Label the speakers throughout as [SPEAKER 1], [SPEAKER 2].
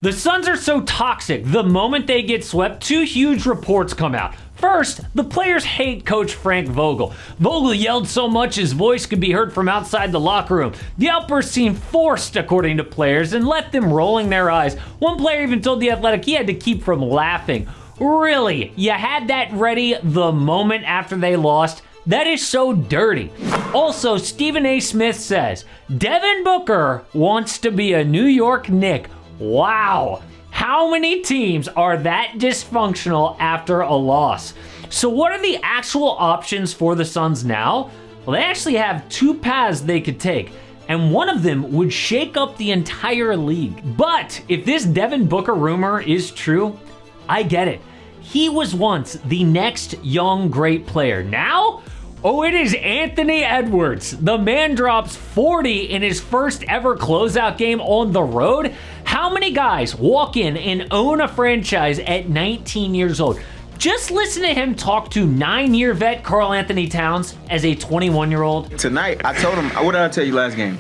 [SPEAKER 1] The Suns are so toxic, the moment they get swept, two huge reports come out. First, the players hate Coach Frank Vogel. Vogel yelled so much his voice could be heard from outside the locker room. The outburst seemed forced, according to players, and left them rolling their eyes. One player even told The Athletic he had to keep from laughing. Really? You had that ready the moment after they lost? That is so dirty. Also, Stephen A. Smith says, Devin Booker wants to be a New York Knick. Wow. How many teams are that dysfunctional after a loss? So what are the actual options for the Suns now? Well, they actually have two paths they could take, and one of them would shake up the entire league. But if this Devin Booker rumor is true, I get it. He was once the next young great player. Now, oh, it is Anthony Edwards. The man drops 40 in his first ever closeout game on the road. How many guys walk in and own a franchise at 19 years old? Just listen to him talk to 9-year vet Karl Anthony Towns as a 21-year-old.
[SPEAKER 2] Tonight, I told him, what did I tell you last game?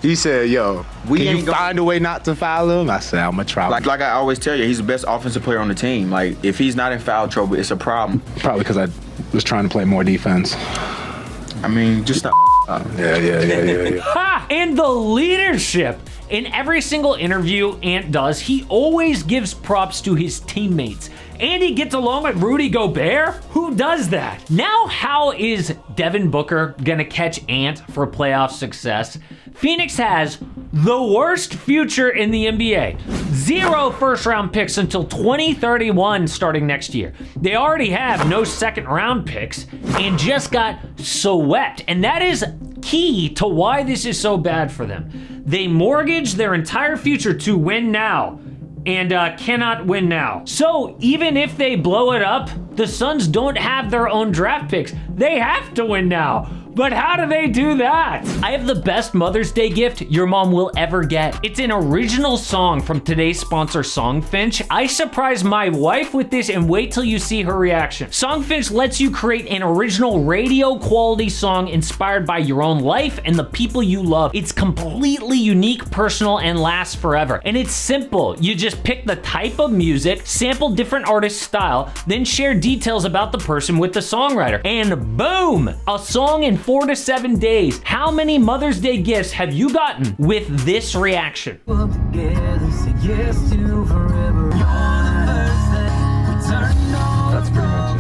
[SPEAKER 3] He said, yo, can you find a way not to foul him? I said, I'm going to try.
[SPEAKER 2] Like I always tell you, he's the best offensive player on the team. Like, if he's not in foul trouble, it's a problem.
[SPEAKER 3] Probably because I was trying to play more defense.
[SPEAKER 2] I mean, just stop.
[SPEAKER 3] Yeah.
[SPEAKER 1] Ha! And the leadership. In every single interview Ant does, he always gives props to his teammates. And he gets along with Rudy Gobert? Who does that? Now, how is Devin Booker gonna catch Ant for playoff success? Phoenix has the worst future in the NBA. 0 first-round picks until 2031 starting next year. They already have no second-round picks and just got swept. And that is key to why this is so bad for them. They mortgage their entire future to win now and cannot win now. So even if they blow it up, the Suns don't have their own draft picks. They have to win now. But how do they do that? I have the best Mother's Day gift your mom will ever get. It's an original song from today's sponsor, Songfinch. I surprised my wife with this, and wait till you see her reaction. Songfinch lets you create an original radio quality song inspired by your own life and the people you love. It's completely unique, personal, and lasts forever. And it's simple. You just pick the type of music, sample different artists' style, then share details about the person with the songwriter. And boom, a song in 4 to 7 days. How many Mother's Day gifts have you gotten with this reaction?
[SPEAKER 3] That's pretty much it.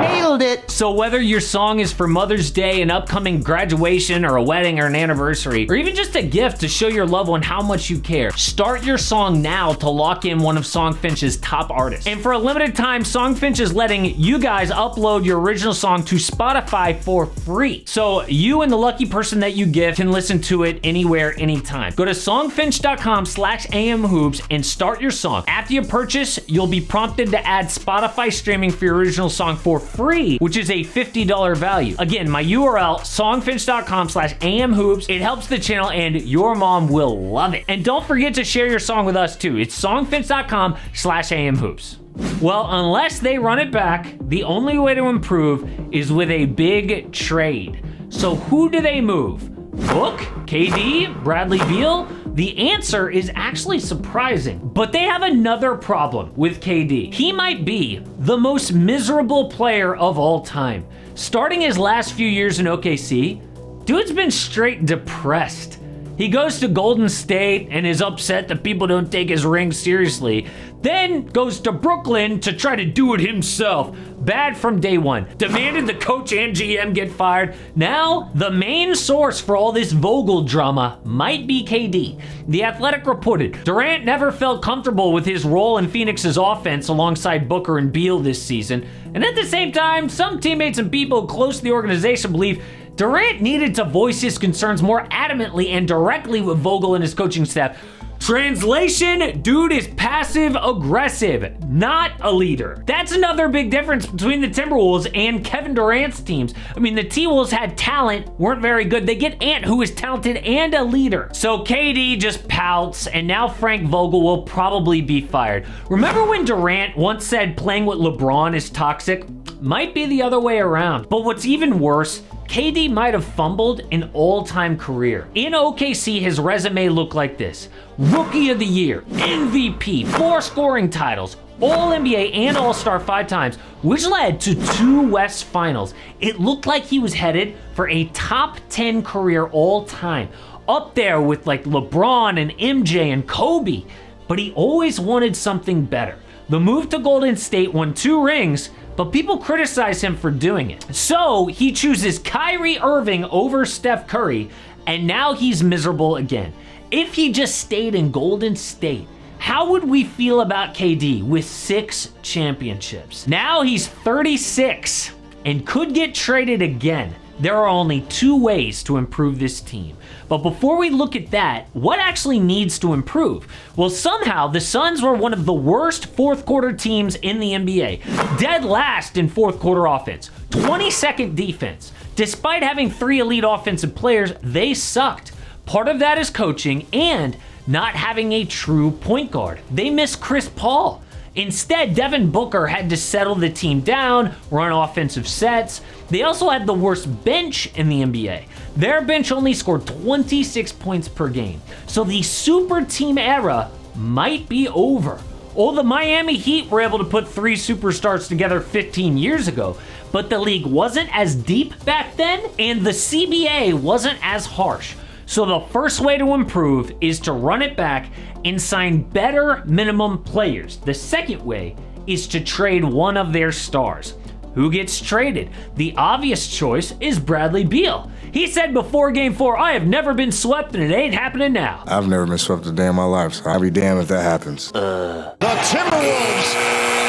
[SPEAKER 1] Nailed it. So whether your song is for Mother's Day, an upcoming graduation, or a wedding, or an anniversary, or even just a gift to show your loved one how much you care, start your song now to lock in one of Songfinch's top artists. And for a limited time, Songfinch is letting you guys upload your original song to Spotify for free. So you and the lucky person that you give can listen to it anywhere, anytime. Go to songfinch.com/amhoops and start your song. After you purchase, you'll be prompted to add Spotify streaming for your original song for free, which is a $50 value. Again, my URL, songfinch.com/amhoops. It helps the channel and your mom will love it. And don't forget to share your song with us too. It's songfinch.com/amhoops. Well, unless they run it back, the only way to improve is with a big trade. So who do they move? Book? KD? Bradley Beal? The answer is actually surprising, but they have another problem with KD. He might be the most miserable player of all time. Starting his last few years in OKC, dude's been straight depressed. He goes to Golden State and is upset that people don't take his ring seriously. Then goes to Brooklyn to try to do it himself. Bad from day one. Demanded the coach and GM get fired. Now, the main source for all this Vogel drama might be KD. The Athletic reported Durant never felt comfortable with his role in Phoenix's offense alongside Booker and Beal this season. And at the same time, some teammates and people close to the organization believe Durant needed to voice his concerns more adamantly and directly with Vogel and his coaching staff. Translation, dude is passive aggressive, not a leader. That's another big difference between the Timberwolves and Kevin Durant's teams. I mean, the T-Wolves had talent, weren't very good. They get Ant, who is talented and a leader. So KD just pouts, and now Frank Vogel will probably be fired. Remember when Durant once said playing with LeBron is toxic? Might be the other way around. But what's even worse, KD might have fumbled an all-time career. In OKC, his resume looked like this: Rookie of the Year, MVP, 4 scoring titles, All-NBA and All-Star 5 times, which led to 2 West Finals. It looked like he was headed for a top 10 career all-time, up there with like LeBron and MJ and Kobe. But he always wanted something better. The move to Golden State won 2 rings, but people criticize him for doing it. So he chooses Kyrie Irving over Steph Curry, and now he's miserable again. If he just stayed in Golden State, how would we feel about KD with 6 championships? Now he's 36 and could get traded again. There are only 2 ways to improve this team. But before we look at that, what actually needs to improve? Well, somehow the Suns were one of the worst fourth quarter teams in the NBA. Dead last in fourth quarter offense, 22nd defense. Despite having 3 elite offensive players, they sucked. Part of that is coaching and not having a true point guard. They miss Chris Paul. Instead, Devin Booker had to settle the team down, run offensive sets. They also had the worst bench in the NBA. Their bench only scored 26 points per game. So the super team era might be over. Oh, the Miami Heat were able to put 3 superstars together 15 years ago, but the league wasn't as deep back then, and the CBA wasn't as harsh. So the first way to improve is to run it back and sign better minimum players. The second way is to trade one of their stars. Who gets traded? The obvious choice is Bradley Beal. He said before Game 4, "I have never been swept and it ain't happening now."
[SPEAKER 4] I've never been swept a day in my life, so I'll be damned if that happens.
[SPEAKER 5] The Timberwolves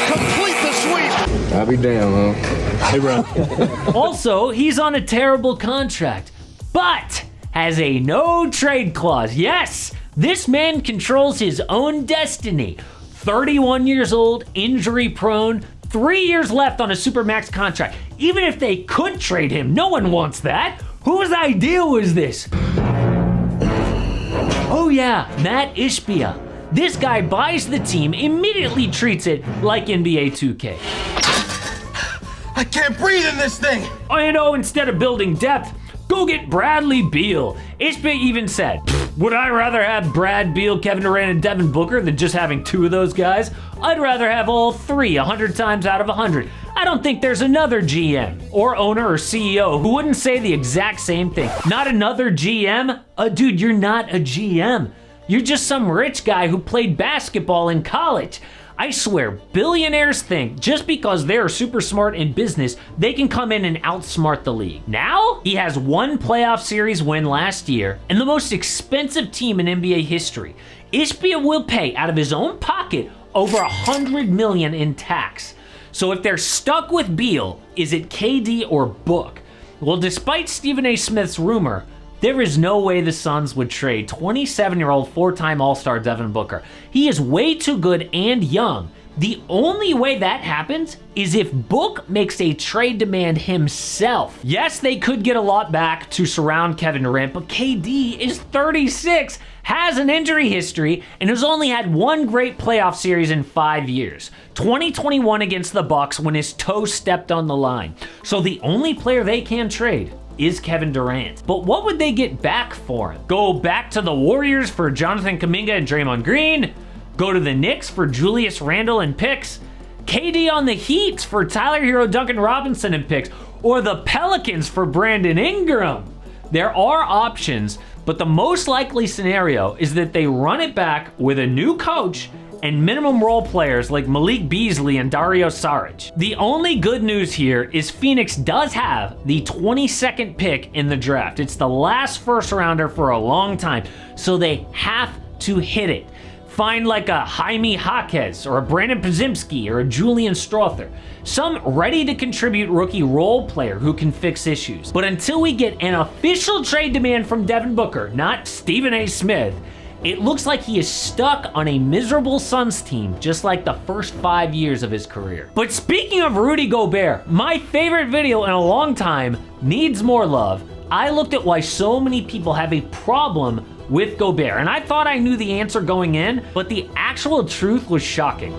[SPEAKER 5] complete the sweep.
[SPEAKER 4] I'll be damned, huh? Hey, bro.
[SPEAKER 1] Also, he's on a terrible contract, but has a no trade clause. Yes, this man controls his own destiny. 31 years old, injury prone, 3 years left on a supermax contract. Even if they could trade him, no one wants that. Whose idea was this? Oh yeah, Matt Ishbia. This guy buys the team, immediately treats it like NBA 2K.
[SPEAKER 5] I can't breathe in this thing.
[SPEAKER 1] Oh, you know, instead of building depth, go get Bradley Beal. Ishbia even said, "Would I rather have Brad Beal, Kevin Durant, and Devin Booker than just having 2 of those guys? I'd rather have all 3 100 times out of 100. I don't think there's another GM or owner or CEO who wouldn't say the exact same thing. Not another GM? Dude, you're not a GM. You're just some rich guy who played basketball in college. I swear, billionaires think just because they're super smart in business, they can come in and outsmart the league. Now, he has 1 playoff series win last year and the most expensive team in NBA history. Ishbia will pay out of his own pocket over $100 million in tax. So if they're stuck with Beal, is it KD or Book? Well, despite Stephen A. Smith's rumor, there is no way the Suns would trade 27-year-old 4-time All-Star Devin Booker. He is way too good and young. The only way that happens is if Book makes a trade demand himself. Yes, they could get a lot back to surround Kevin Durant, but KD is 36, has an injury history, and has only had 1 great playoff series in 5 years. 2021 against the Bucks when his toe stepped on the line. So the only player they can trade is Kevin Durant. But what would they get back for him? Go back to the Warriors for Jonathan Kuminga and Draymond Green? Go to the Knicks for Julius Randle and picks? KD on the Heat for Tyler Hero, Duncan Robinson and picks? Or the Pelicans for Brandon Ingram? There are options, but the most likely scenario is that they run it back with a new coach and minimum role players like Malik Beasley and Dario Saric. The only good news here is Phoenix does have the 22nd pick in the draft. It's the last first rounder for a long time, so they have to hit it. Find like a Jaime Jaquez or a Brandon Podziemski or a Julian Strother. Some ready to contribute rookie role player who can fix issues. But until we get an official trade demand from Devin Booker, not Stephen A. Smith, it looks like he is stuck on a miserable Suns team just like the first 5 years of his career. But speaking of Rudy Gobert, my favorite video in a long time needs more love. I looked at why so many people have a problem with Gobert, and I thought I knew the answer going in, but the actual truth was shocking.